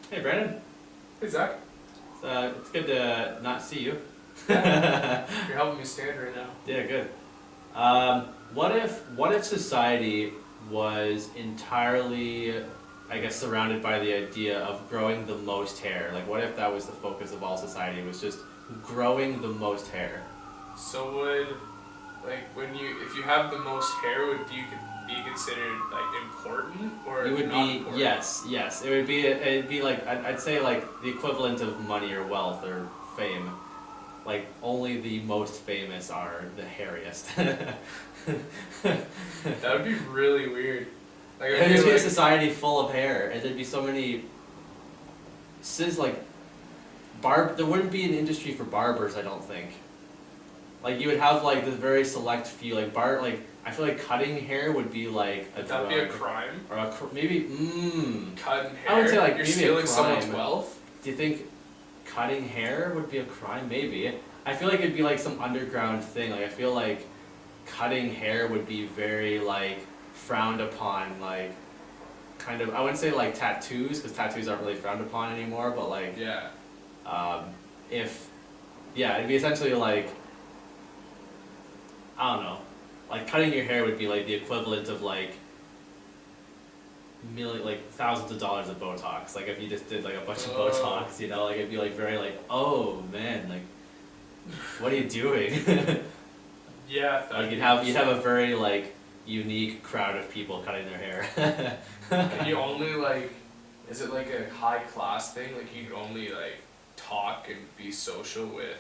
Hey Brandon, Hey Zach, it's good to not see you. you're helping me stand right now. Yeah, good. What if society was entirely, I guess, surrounded by the idea of growing the most hair? Like, what if that was the focus of all society? Was just growing the most hair? So would if you have the most hair, would you be considered like important or You would not be important? yes. It'd be like I'd say like the equivalent of money or wealth or fame. Like only the most famous are the hairiest. That would be really weird. Like I And there'd feel be a like society full of hair, and there'd be so many. Since like there wouldn't be an industry for barbers. I don't think. Like you would have like the very select few. Like I feel like cutting hair would be like a would that be a drug crime? or maybe Cutting I would hair? say like You're maybe a stealing someone's crime. wealth? Do you think cutting hair would be a crime? Maybe. I feel like it'd be like some underground thing. Like I feel like cutting hair would be very like frowned upon. Like kind of I wouldn't say like tattoos because tattoos aren't really frowned upon anymore. But like Yeah. um, if yeah, it'd be essentially like I don't know. Like cutting your hair would be like the equivalent of like thousands of dollars of Botox. Like if you just did like a bunch of Oh. Botox, like it'd be like very like, oh man, like what are you doing? Yeah, Like that'd you'd have a very like unique crowd of people cutting their hair. Can you only like is it like a high class thing? Like you can only like talk and be social with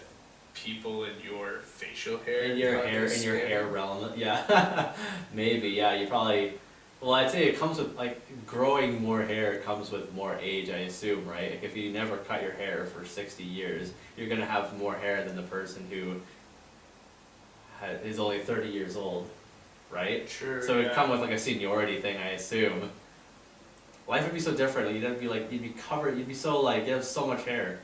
people in your facial hair? In your not hair, their in your skin? hair realm, yeah, maybe, yeah. You probably, well, I'd say it comes with like growing more hair comes with more age, I assume, right? Like if you never cut your hair for 60 years, you're gonna have more hair than the person who is only 30 years old, right? True, So it'd yeah. come with like a seniority thing, I assume. Life would be so different. You'd be covered. You'd be so like you have so much hair.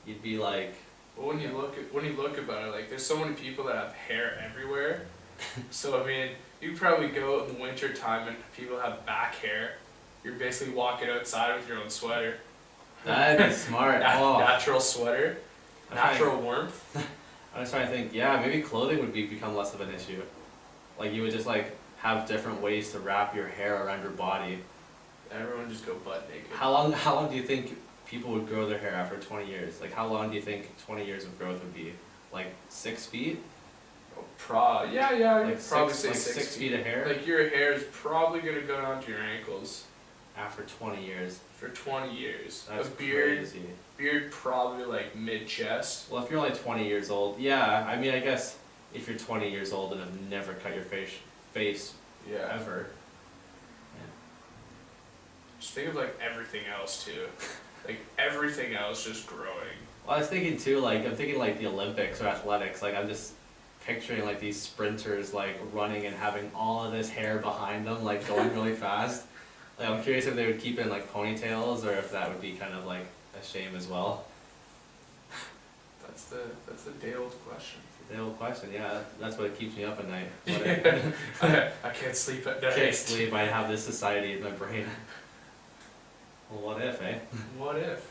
You'd be like, But when you look about it, like there's so many people that have hair everywhere. So I mean, you probably go out in the winter time and people have back hair. You're basically walking outside with your own sweater. that'd be smart. Oh, Natural sweater, I'm trying, natural warmth. I was trying to think. Yeah, maybe clothing would become less of an issue. Like you would just like have different ways to wrap your hair around your body. Everyone just go butt naked. How long do you think people would grow their hair after 20 years? Like how long do you think 20 years of growth would be? Like 6 feet? Yeah, I'd Like probably six say like 6 6 feet feet. of hair Like your hair is probably gonna go down to your ankles after 20 years. for 20 years. That's A beard, crazy. beard probably like mid chest. Well, if you're only 20 years old, yeah. I mean, I guess if you're 20 years old and have never cut your face Yeah. ever. Just think of like everything else too. Like everything else just growing. Well, I was thinking too, like I'm thinking like the Olympics or athletics. Like I'm just picturing like these sprinters like running and having all of this hair behind them, like going really fast. Like I'm curious if they would keep it in like ponytails or if that would be kind of like a shame as well. That's the day old question. The old question, yeah, that's what keeps me up at night. I can't sleep at night. Can't sleep. I have this society in my brain. Well, what if, eh? What if?